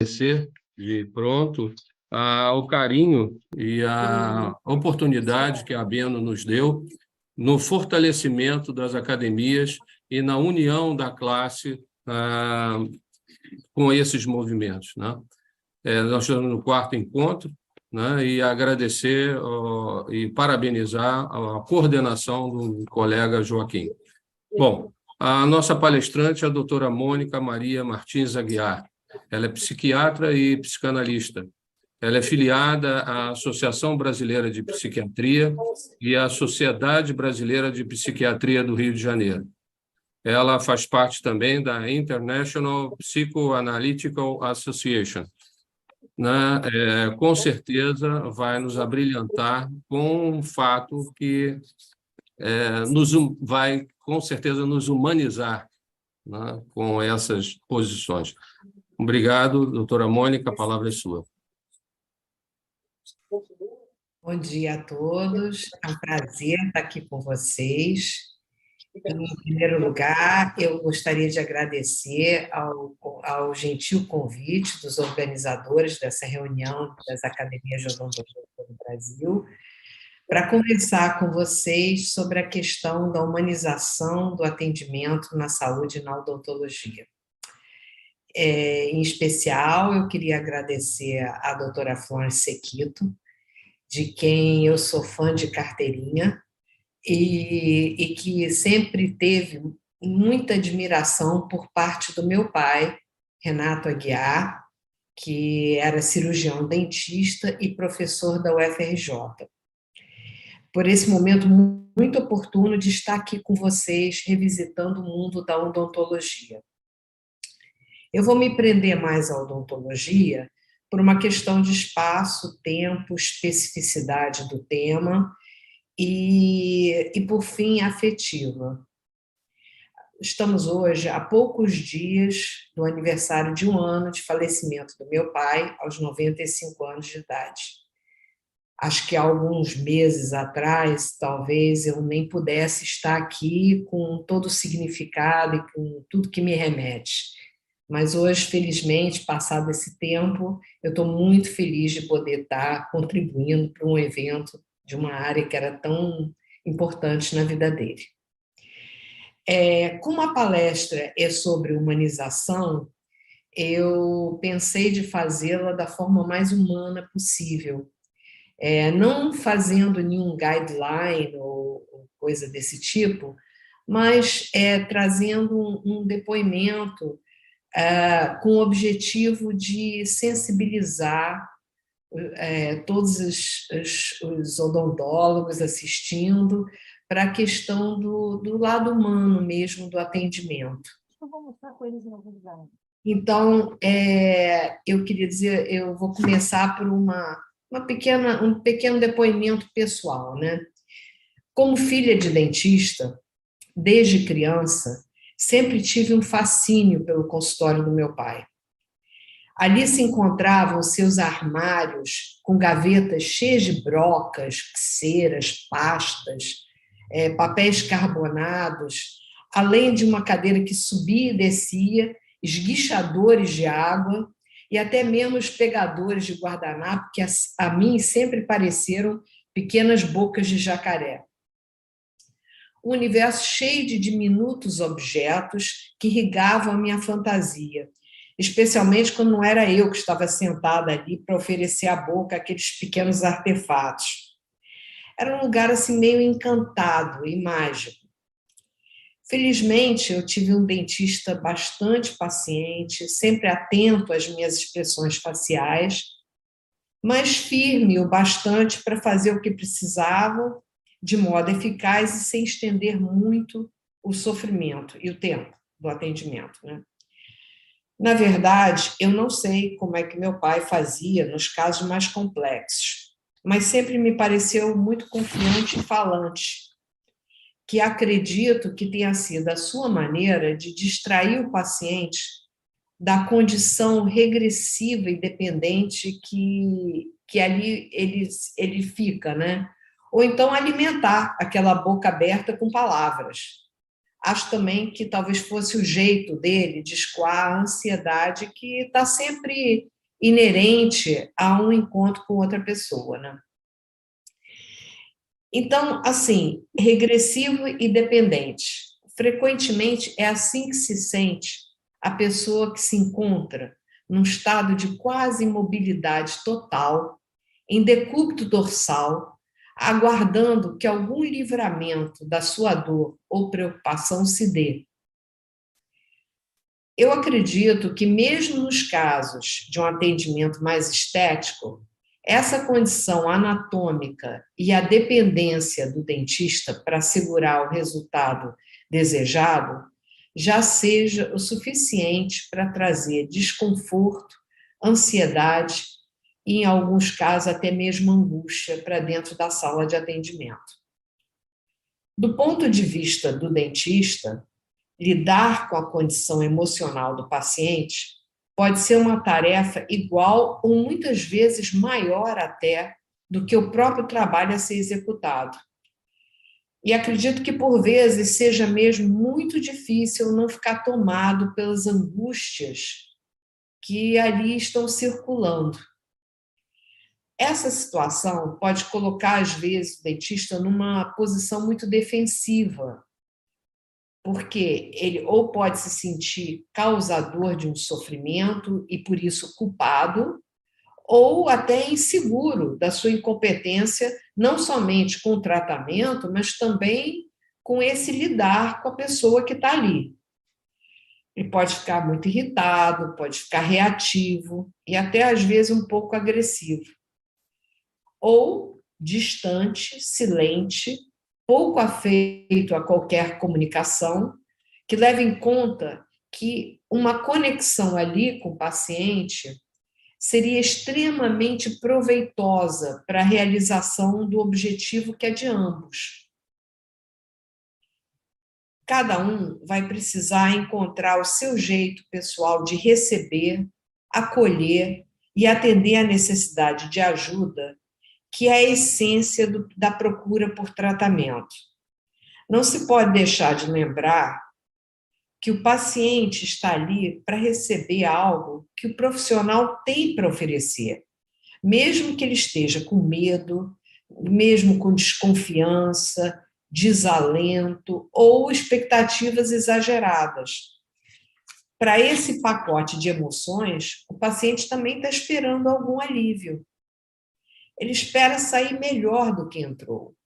agradecer de pronto o carinho e a oportunidade que a Beno nos deu no fortalecimento das academias e na união da classe com esses movimentos, né? Nós estamos no quarto encontro, né? E agradecer e parabenizar a coordenação do colega Joaquim. Bom, a nossa palestrante é a doutora Mônica Maria Martins Aguiar. Ela é psiquiatra e psicanalista. Ela é filiada à Associação Brasileira de Psiquiatria e à Sociedade Brasileira de Psiquiatria do Rio de Janeiro. Ela faz parte também da International Psychoanalytical Association. Com certeza vai nos abrilhantar com um fato que vai, com certeza, nos humanizar, né, com essas posições. Obrigado, doutora Mônica, a palavra é sua. Bom dia a todos, é um prazer estar aqui com vocês. Em primeiro lugar, eu gostaria de agradecer ao gentil convite dos organizadores dessa reunião das academias de odontologia do Brasil, para conversar com vocês sobre a questão da humanização do atendimento na saúde e na odontologia. Em especial, eu queria agradecer à doutora Florence Sequito, de quem eu sou fã de carteirinha, e que sempre teve muita admiração por parte do meu pai, Renato Aguiar, que era cirurgião dentista e professor da UFRJ. Por esse momento muito oportuno de estar aqui com vocês, revisitando o mundo da odontologia. Eu vou me prender mais à odontologia por uma questão de espaço, tempo, especificidade do tema e por fim, afetiva. Estamos hoje a poucos dias do aniversário de 1 ano de falecimento do meu pai, aos 95 anos de idade. Acho que há alguns meses atrás, talvez eu nem pudesse estar aqui com todo o significado e com tudo que me remete. Mas hoje, felizmente, passado esse tempo, eu estou muito feliz de poder estar contribuindo para um evento de uma área que era tão importante na vida dele. Como a palestra é sobre humanização, eu pensei de fazê-la da forma mais humana possível, não fazendo nenhum guideline ou coisa desse tipo, mas trazendo um depoimento com o objetivo de sensibilizar todos os odontólogos assistindo para a questão do lado humano mesmo do atendimento. Eu vou mostrar com eles em algum lugar. Então, eu queria dizer, eu vou começar por um pequeno depoimento pessoal, né? Como filha de dentista, desde criança, sempre tive um fascínio pelo consultório do meu pai. Ali se encontravam seus armários com gavetas cheias de brocas, ceras, pastas, papéis carbonados, além de uma cadeira que subia e descia, esguichadores de água e até mesmo os pegadores de guardanapo, que a mim sempre pareceram pequenas bocas de jacaré. Um universo cheio de diminutos objetos que irrigavam a minha fantasia, especialmente quando não era eu que estava sentada ali para oferecer à boca aqueles pequenos artefatos. Era um lugar assim meio encantado e mágico. Felizmente, eu tive um dentista bastante paciente, sempre atento às minhas expressões faciais, mas firme o bastante para fazer o que precisava, de modo eficaz e sem estender muito o sofrimento e o tempo do atendimento, né? Na verdade, eu não sei como é que meu pai fazia nos casos mais complexos, mas sempre me pareceu muito confiante e falante, que acredito que tenha sido a sua maneira de distrair o paciente da condição regressiva e dependente que ali ele fica, né? Ou então alimentar aquela boca aberta com palavras. Acho também que talvez fosse o jeito dele de escoar a ansiedade que está sempre inerente a um encontro com outra pessoa, né? Então, assim, regressivo e dependente. Frequentemente é assim que se sente a pessoa que se encontra num estado de quase imobilidade total, em decúbito dorsal, aguardando que algum livramento da sua dor ou preocupação se dê. Eu acredito que, mesmo nos casos de um atendimento mais estético, essa condição anatômica e a dependência do dentista para assegurar o resultado desejado já seja o suficiente para trazer desconforto, ansiedade e, em alguns casos, até mesmo angústia para dentro da sala de atendimento. Do ponto de vista do dentista, lidar com a condição emocional do paciente pode ser uma tarefa igual ou muitas vezes maior até do que o próprio trabalho a ser executado. E acredito que, por vezes, seja mesmo muito difícil não ficar tomado pelas angústias que ali estão circulando. Essa situação pode colocar, às vezes, o dentista numa posição muito defensiva, porque ele ou pode se sentir causador de um sofrimento e, por isso, culpado, ou até inseguro da sua incompetência, não somente com o tratamento, mas também com esse lidar com a pessoa que está ali. Ele pode ficar muito irritado, pode ficar reativo e até, às vezes, um pouco agressivo. Ou distante, silente, pouco afeito a qualquer comunicação, que leva em conta que uma conexão ali com o paciente seria extremamente proveitosa para a realização do objetivo que é de ambos. Cada um vai precisar encontrar o seu jeito pessoal de receber, acolher e atender à necessidade de ajuda, que é a essência da procura por tratamento. Não se pode deixar de lembrar que o paciente está ali para receber algo que o profissional tem para oferecer, mesmo que ele esteja com medo, mesmo com desconfiança, desalento ou expectativas exageradas. Para esse pacote de emoções, o paciente também está esperando algum alívio. Ele espera sair melhor do que entrou,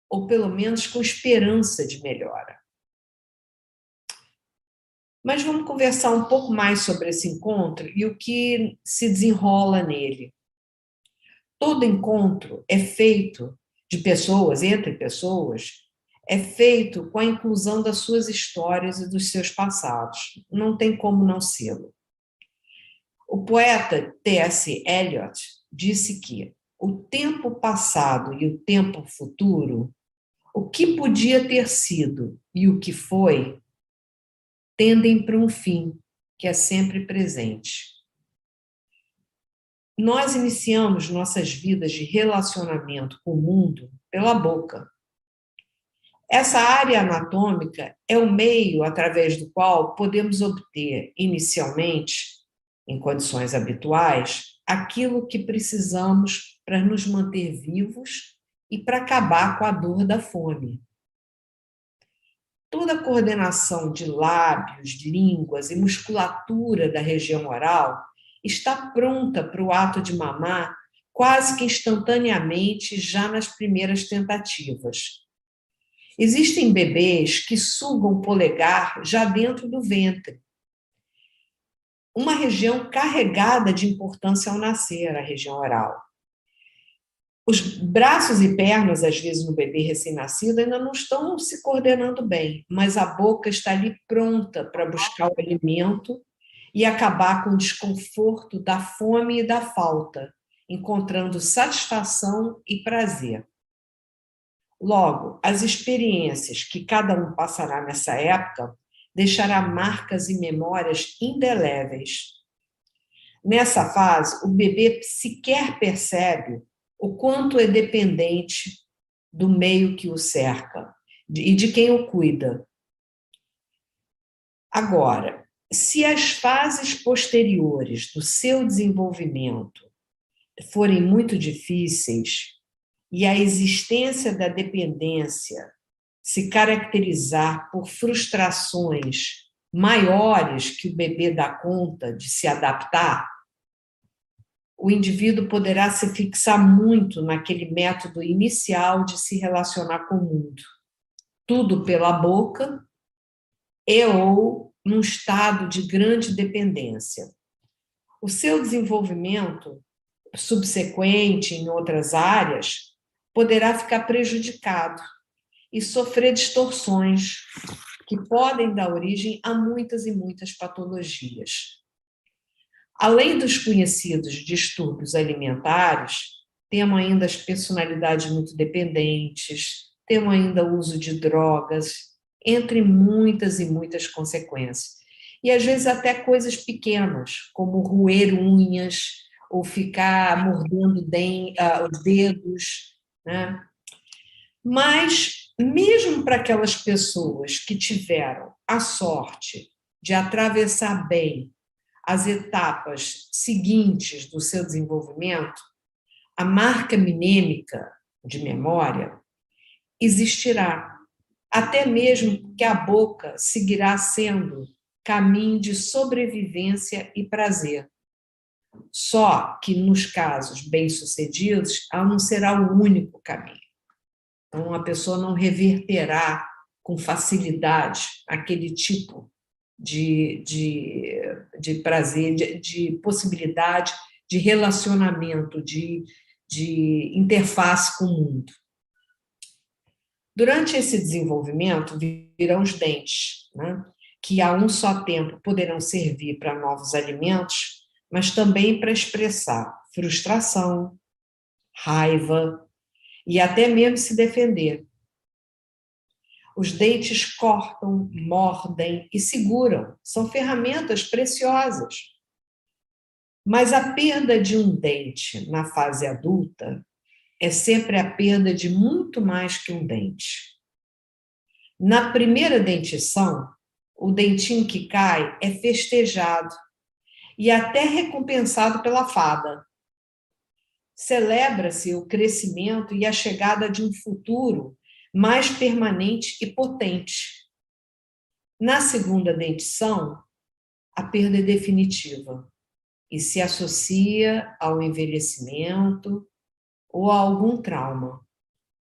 ou pelo menos com esperança de melhora. Mas vamos conversar um pouco mais sobre esse encontro e o que se desenrola nele. Todo encontro é feito de pessoas, entre pessoas, é feito com a inclusão das suas histórias e dos seus passados. Não tem como não sê-lo. O poeta T.S. Eliot disse que o tempo passado e o tempo futuro, o que podia ter sido e o que foi, tendem para um fim, que é sempre presente. Nós iniciamos nossas vidas de relacionamento com o mundo pela boca. Essa área anatômica é o meio através do qual podemos obter, inicialmente, em condições habituais, aquilo que precisamos para nos manter vivos e para acabar com a dor da fome. Toda a coordenação de lábios, línguas e musculatura da região oral está pronta para o ato de mamar quase que instantaneamente, já nas primeiras tentativas. Existem bebês que sugam o polegar já dentro do ventre. Uma região carregada de importância ao nascer, a região oral. Os braços e pernas, às vezes, no bebê recém-nascido, ainda não estão se coordenando bem, mas a boca está ali pronta para buscar o alimento e acabar com o desconforto da fome e da falta, encontrando satisfação e prazer. Logo, as experiências que cada um passará nessa época deixará marcas e memórias indeléveis. Nessa fase, o bebê sequer percebe o quanto é dependente do meio que o cerca e de quem o cuida. Agora, Se as fases posteriores do seu desenvolvimento forem muito difíceis e a existência da dependência se caracterizar por frustrações maiores que o bebê dá conta de se adaptar, o indivíduo poderá se fixar muito naquele método inicial de se relacionar com o mundo. Tudo pela boca ou num estado de grande dependência. O seu desenvolvimento subsequente em outras áreas poderá ficar prejudicado e sofrer distorções que podem dar origem a muitas e muitas patologias. Além dos conhecidos distúrbios alimentares, temos ainda as personalidades muito dependentes, temos ainda o uso de drogas, entre muitas e muitas consequências. E, às vezes, até coisas pequenas, como roer unhas ou ficar mordendo os dedos, né? Mas, mesmo para aquelas pessoas que tiveram a sorte de atravessar bem as etapas seguintes do seu desenvolvimento, a marca mnêmica de memória existirá, até mesmo que a boca seguirá sendo caminho de sobrevivência e prazer. Só que, nos casos bem-sucedidos, ela não será o único caminho. Então, a pessoa não reverterá com facilidade aquele tipo de prazer, de possibilidade de relacionamento, de interface com o mundo. Durante esse desenvolvimento, virão os dentes, né? Que a um só tempo poderão servir para novos alimentos, mas também para expressar frustração, raiva e até mesmo se defender. Os dentes cortam, mordem e seguram, são ferramentas preciosas. Mas a perda de um dente na fase adulta é sempre a perda de muito mais que um dente. Na primeira dentição, o dentinho que cai é festejado e até recompensado pela fada. Celebra-se o crescimento e a chegada de um futuro mais permanente e potente. Na segunda dentição, a perda é definitiva e se associa ao envelhecimento ou a algum trauma.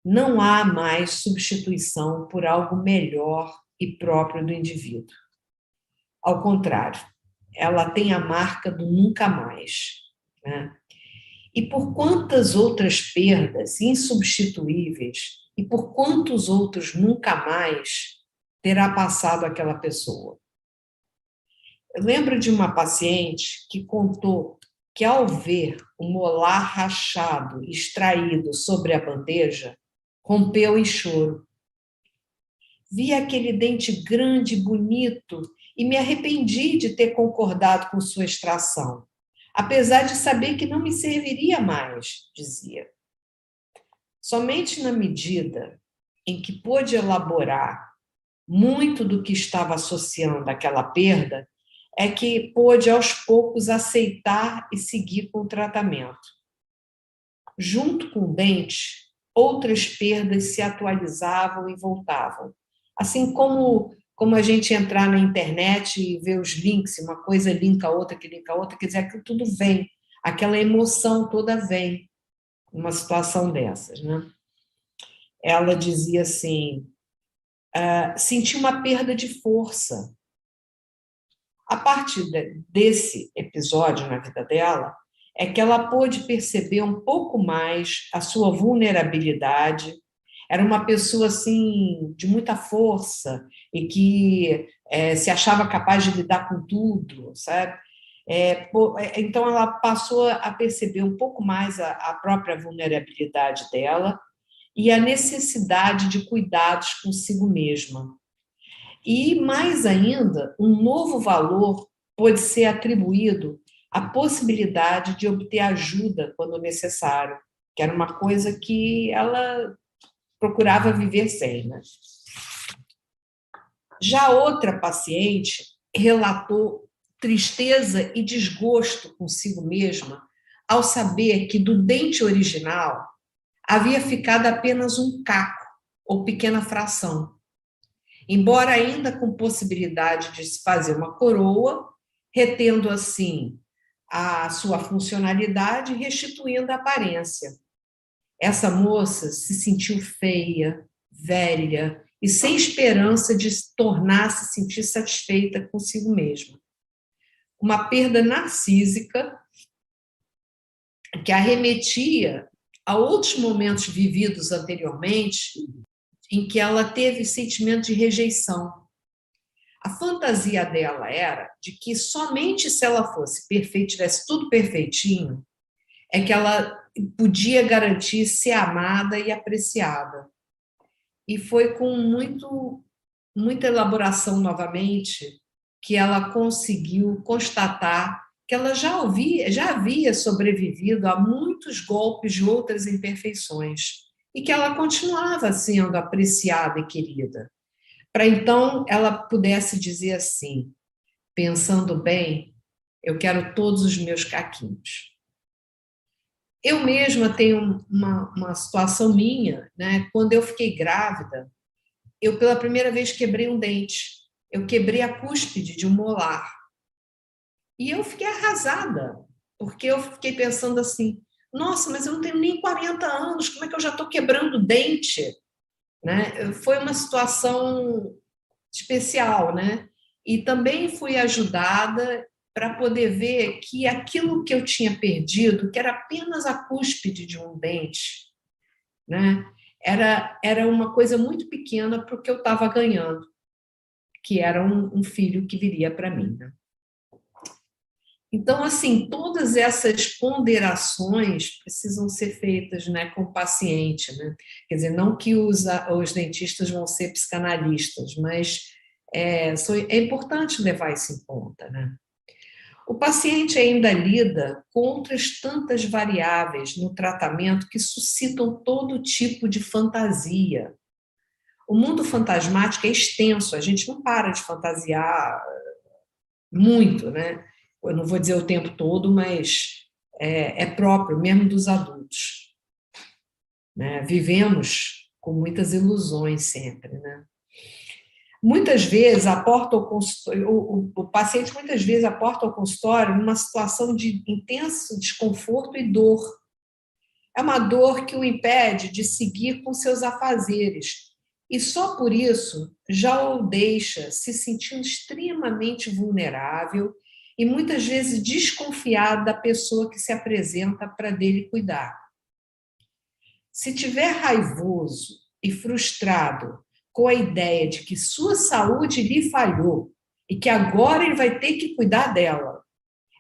Não há mais substituição por algo melhor e próprio do indivíduo. Ao contrário, ela tem a marca do nunca mais, né? E por quantas outras perdas insubstituíveis e por quantos outros nunca mais terá passado aquela pessoa? Eu lembro de uma paciente que contou que, ao ver o molar rachado extraído sobre a bandeja, rompeu em choro. Vi aquele dente grande e bonito e me arrependi de ter concordado com sua extração, apesar de saber que não me serviria mais, dizia. Somente na medida em que pôde elaborar muito do que estava associando àquela perda, é que pôde, aos poucos, aceitar e seguir com o tratamento. Junto com o dente, outras perdas se atualizavam e voltavam. Assim como a gente entrar na internet e ver os links, uma coisa linka a outra, que linka a outra, quer dizer, aquilo tudo vem, aquela emoção toda vem numa situação dessas, né? Ela dizia assim, senti uma perda de força. A partir desse episódio na vida dela, é que ela pôde perceber um pouco mais a sua vulnerabilidade. Era uma pessoa, assim, de muita força e que se achava capaz de lidar com tudo, sabe? Então, ela passou a perceber um pouco mais a própria vulnerabilidade dela e a necessidade de cuidados consigo mesma. E, mais ainda, um novo valor pode ser atribuído à possibilidade de obter ajuda quando necessário, que era uma coisa que ela procurava viver sem, né? Já outra paciente relatou tristeza e desgosto consigo mesma ao saber que do dente original havia ficado apenas um caco, ou pequena fração, embora ainda com possibilidade de se fazer uma coroa, retendo assim a sua funcionalidade e restituindo a aparência. Essa moça se sentiu feia, velha e sem esperança de se tornar-se sentir satisfeita consigo mesma. Uma perda narcísica que a remetia a outros momentos vividos anteriormente, em que ela teve sentimento de rejeição. A fantasia dela era de que somente se ela fosse perfeita, tivesse tudo perfeitinho, é que ela podia garantir ser amada e apreciada. E foi com muita elaboração novamente que ela conseguiu constatar que ela já havia sobrevivido a muitos golpes de outras imperfeições e que ela continuava sendo apreciada e querida. Para então ela pudesse dizer assim, pensando bem, eu quero todos os meus caquinhos. Eu mesma tenho uma situação minha, né? Quando eu fiquei grávida, eu pela primeira vez quebrei um dente, eu quebrei a cúspide de um molar. E eu fiquei arrasada, porque eu fiquei pensando assim, nossa, mas eu não tenho nem 40 anos, como é que eu já estou quebrando dente? Né? Foi uma situação especial, né? E também fui ajudada para poder ver que aquilo que eu tinha perdido, que era apenas a cúspide de um dente, né? Era uma coisa muito pequena para o que eu estava ganhando, que era um filho que viria para mim, né? Então, assim, todas essas ponderações precisam ser feitas, né, com o paciente, né? Quer dizer, não que os dentistas vão ser psicanalistas, mas é importante levar isso em conta, né? O paciente ainda lida com outras tantas variáveis no tratamento que suscitam todo tipo de fantasia. O mundo fantasmático é extenso, a gente não para de fantasiar muito, né? Eu não vou dizer o tempo todo, mas é próprio, mesmo dos adultos. Né? Vivemos com muitas ilusões sempre, né? Muitas vezes o paciente muitas vezes aporta ao consultório numa situação de intenso desconforto e dor. É uma dor que o impede de seguir com seus afazeres. E só por isso já o deixa se sentindo extremamente vulnerável e muitas vezes desconfiado da pessoa que se apresenta para dele cuidar. Se tiver raivoso e frustrado com a ideia de que sua saúde lhe falhou e que agora ele vai ter que cuidar dela,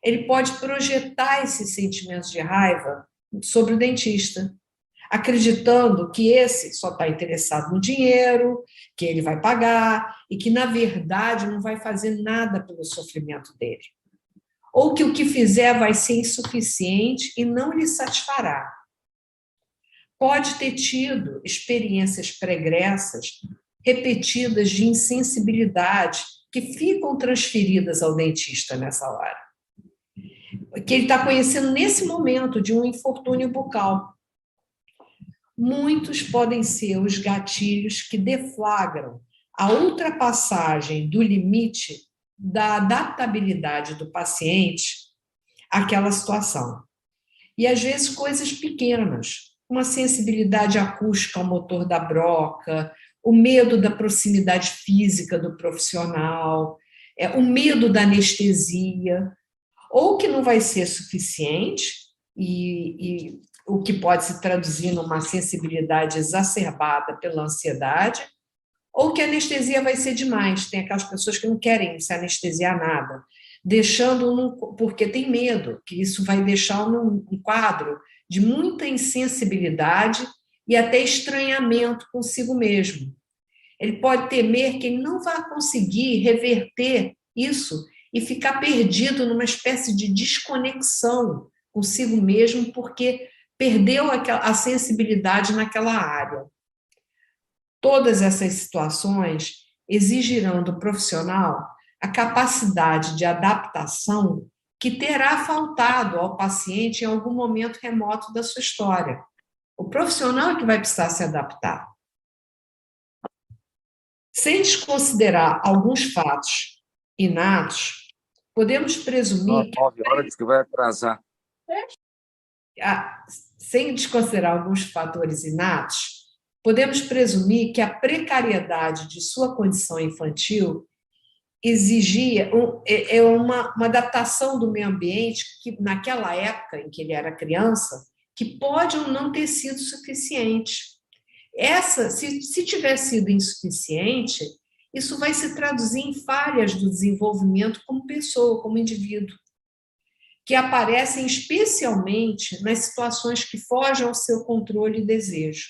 ele pode projetar esses sentimentos de raiva sobre o dentista, acreditando que esse só está interessado no dinheiro, que ele vai pagar e que, na verdade, não vai fazer nada pelo sofrimento dele. Ou que o que fizer vai ser insuficiente e não lhe satisfará. Pode ter tido experiências pregressas, repetidas de insensibilidade, que ficam transferidas ao dentista nessa hora. Que ele está conhecendo nesse momento de um infortúnio bucal. Muitos podem ser os gatilhos que deflagram a ultrapassagem do limite da adaptabilidade do paciente àquela situação. E, às vezes, coisas pequenas, uma sensibilidade acústica ao motor da broca, o medo da proximidade física do profissional, o medo da anestesia, ou que não vai ser suficiente, e o que pode se traduzir numa sensibilidade exacerbada pela ansiedade, ou que a anestesia vai ser demais. Tem aquelas pessoas que não querem se anestesiar nada, porque tem medo, que isso vai deixar num quadro de muita insensibilidade e até estranhamento consigo mesmo. Ele pode temer que ele não vai conseguir reverter isso e ficar perdido numa espécie de desconexão consigo mesmo, porque perdeu a sensibilidade naquela área. Todas essas situações exigirão do profissional a capacidade de adaptação que terá faltado ao paciente em algum momento remoto da sua história. O profissional é que vai precisar se adaptar. Sem desconsiderar alguns fatos inatos, podemos presumir... 9 horas que vai atrasar. Sem desconsiderar alguns fatores inatos, podemos presumir que a precariedade de sua condição infantil exigia uma adaptação do meio ambiente que, naquela época em que ele era criança, que pode ou não ter sido suficiente. Se tiver sido insuficiente, isso vai se traduzir em falhas do desenvolvimento como pessoa, como indivíduo, que aparecem especialmente nas situações que fogem ao seu controle e desejo.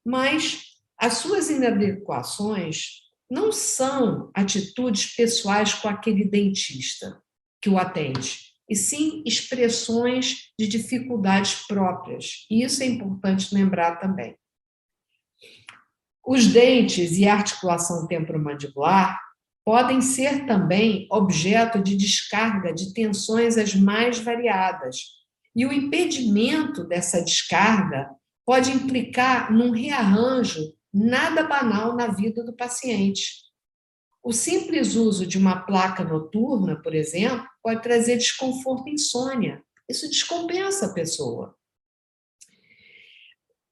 Mas as suas inadequações não são atitudes pessoais com aquele dentista que o atende, e sim expressões de dificuldades próprias. E isso é importante lembrar também. Os dentes e a articulação temporomandibular podem ser também objeto de descarga de tensões as mais variadas, e o impedimento dessa descarga pode implicar num rearranjo nada banal na vida do paciente. O simples uso de uma placa noturna, por exemplo, pode trazer desconforto e insônia. Isso descompensa a pessoa.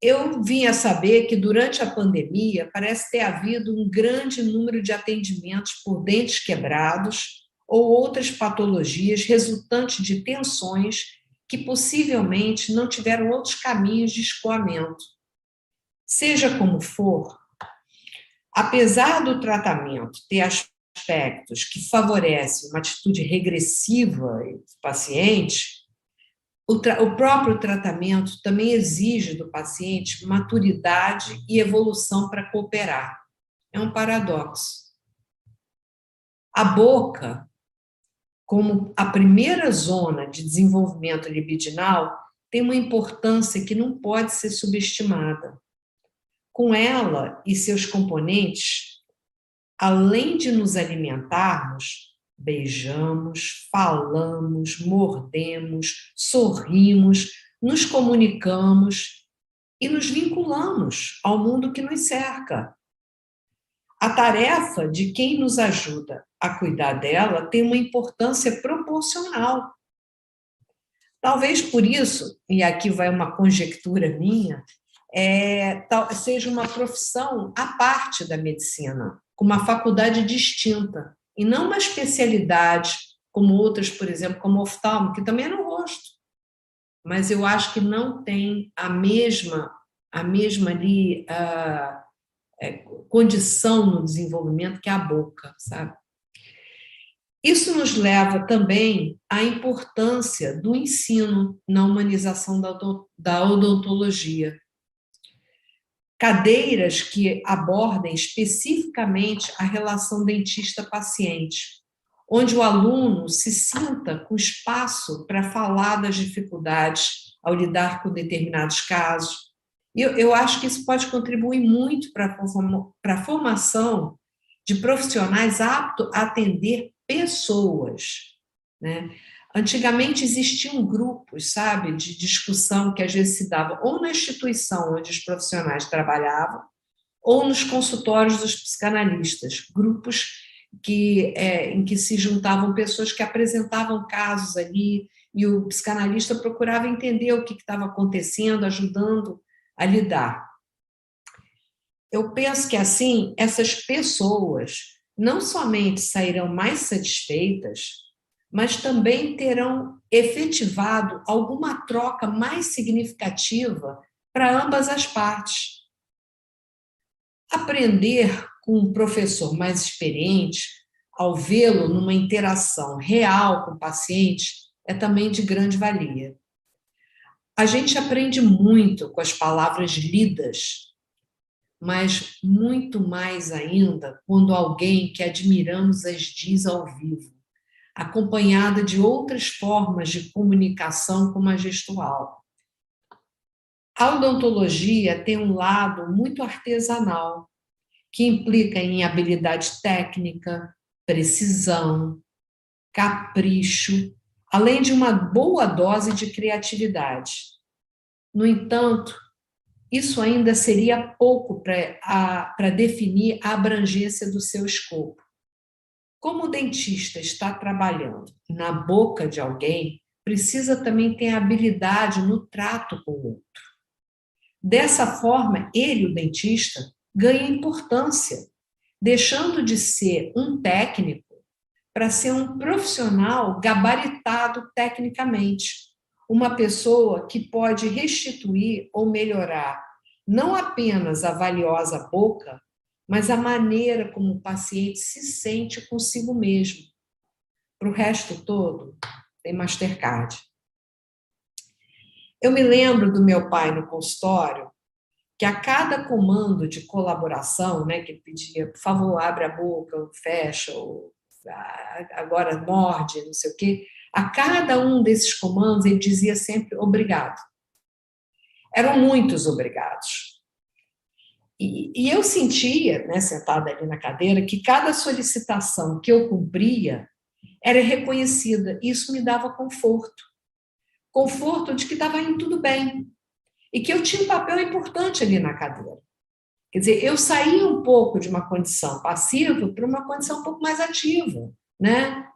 Eu vim a saber que, durante a pandemia, parece ter havido um grande número de atendimentos por dentes quebrados ou outras patologias resultantes de tensões que possivelmente não tiveram outros caminhos de escoamento. Seja como for, apesar do tratamento ter aspectos que favorecem uma atitude regressiva do paciente, o próprio tratamento também exige do paciente maturidade e evolução para cooperar. É um paradoxo. A boca, como a primeira zona de desenvolvimento libidinal, tem uma importância que não pode ser subestimada. Com ela e seus componentes, além de nos alimentarmos, beijamos, falamos, mordemos, sorrimos, nos comunicamos e nos vinculamos ao mundo que nos cerca. A tarefa de quem nos ajuda a cuidar dela tem uma importância proporcional. Talvez por isso, e aqui vai uma conjectura minha, seja uma profissão à parte da medicina, com uma faculdade distinta, e não uma especialidade como outras, por exemplo, como oftalmo, que também é no rosto. Mas eu acho que não tem a mesma ali, condição no desenvolvimento que a boca, sabe? Isso nos leva também à importância do ensino na humanização da odontologia. Cadeiras que abordem especificamente a relação dentista-paciente, onde o aluno se sinta com espaço para falar das dificuldades ao lidar com determinados casos. Eu acho que isso pode contribuir muito para a formação de profissionais aptos a atender pessoas, né? Antigamente existiam grupos, sabe, de discussão que às vezes se dava ou na instituição onde os profissionais trabalhavam, ou nos consultórios dos psicanalistas, grupos em que se juntavam pessoas que apresentavam casos ali, e o psicanalista procurava entender o que estava acontecendo, ajudando a lidar. Eu penso que, assim, essas pessoas não somente sairão mais satisfeitas, mas também terão efetivado alguma troca mais significativa para ambas as partes. Aprender com um professor mais experiente, ao vê-lo numa interação real com o paciente, é também de grande valia. A gente aprende muito com as palavras lidas, mas muito mais ainda quando alguém que admiramos as diz ao vivo, acompanhada de outras formas de comunicação como a gestual. A odontologia tem um lado muito artesanal, que implica em habilidade técnica, precisão, capricho, além de uma boa dose de criatividade. No entanto, isso ainda seria pouco para definir a abrangência do seu escopo. Como o dentista está trabalhando na boca de alguém, precisa também ter habilidade no trato com o outro. Dessa forma, ele, o dentista, ganha importância, deixando de ser um técnico para ser um profissional gabaritado tecnicamente, uma pessoa que pode restituir ou melhorar não apenas a valiosa boca, mas a maneira como o paciente se sente consigo mesmo. Para o resto todo, tem Mastercard. Eu me lembro do meu pai no consultório, que a cada comando de colaboração, né, que ele pedia, por favor, abre a boca, ou fecha, ou agora morde, não sei o quê, a cada um desses comandos ele dizia sempre obrigado. Eram muitos obrigados. E eu sentia, né, sentada ali na cadeira, que cada solicitação que eu cumpria era reconhecida. Isso me dava conforto. Conforto de que estava indo tudo bem. E que eu tinha um papel importante ali na cadeira. Quer dizer, eu saía um pouco de uma condição passiva para uma condição um pouco mais ativa, né?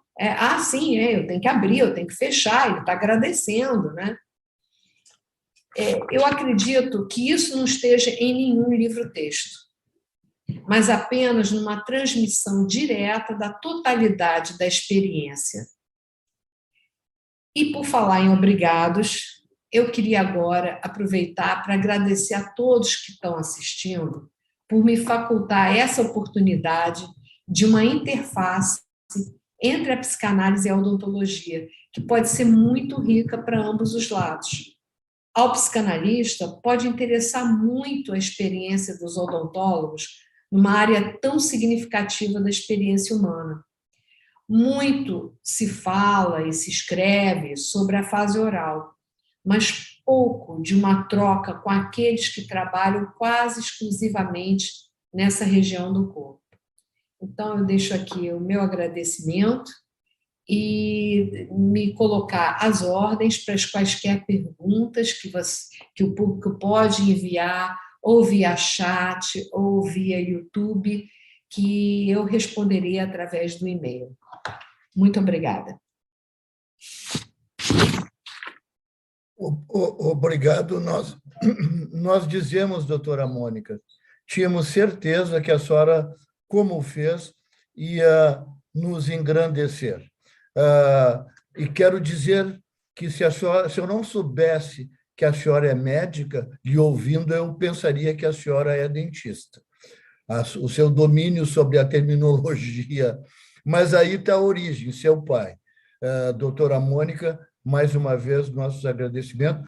Sim, eu tenho que abrir, eu tenho que fechar, ele está agradecendo, né? Eu acredito que isso não esteja em nenhum livro-texto, mas apenas numa transmissão direta da totalidade da experiência. E por falar em obrigados, eu queria agora aproveitar para agradecer a todos que estão assistindo por me facultar essa oportunidade de uma interface entre a psicanálise e a odontologia, que pode ser muito rica para ambos os lados. Ao psicanalista, pode interessar muito a experiência dos odontólogos numa área tão significativa da experiência humana. Muito se fala e se escreve sobre a fase oral, mas pouco de uma troca com aqueles que trabalham quase exclusivamente nessa região do corpo. Então, eu deixo aqui o meu agradecimento e me colocar às ordens para as quaisquer perguntas que o público pode enviar, ou via chat, ou via YouTube, que eu responderei através do e-mail. Muito obrigada. Obrigado. Nós dizemos, doutora Mônica, tínhamos certeza que a senhora, como fez, ia nos engrandecer. E quero dizer que se eu não soubesse que a senhora é médica, lhe ouvindo, eu pensaria que a senhora é dentista. O seu domínio sobre a terminologia. Mas aí está a origem, seu pai. Doutora Mônica, mais uma vez, nossos agradecimentos.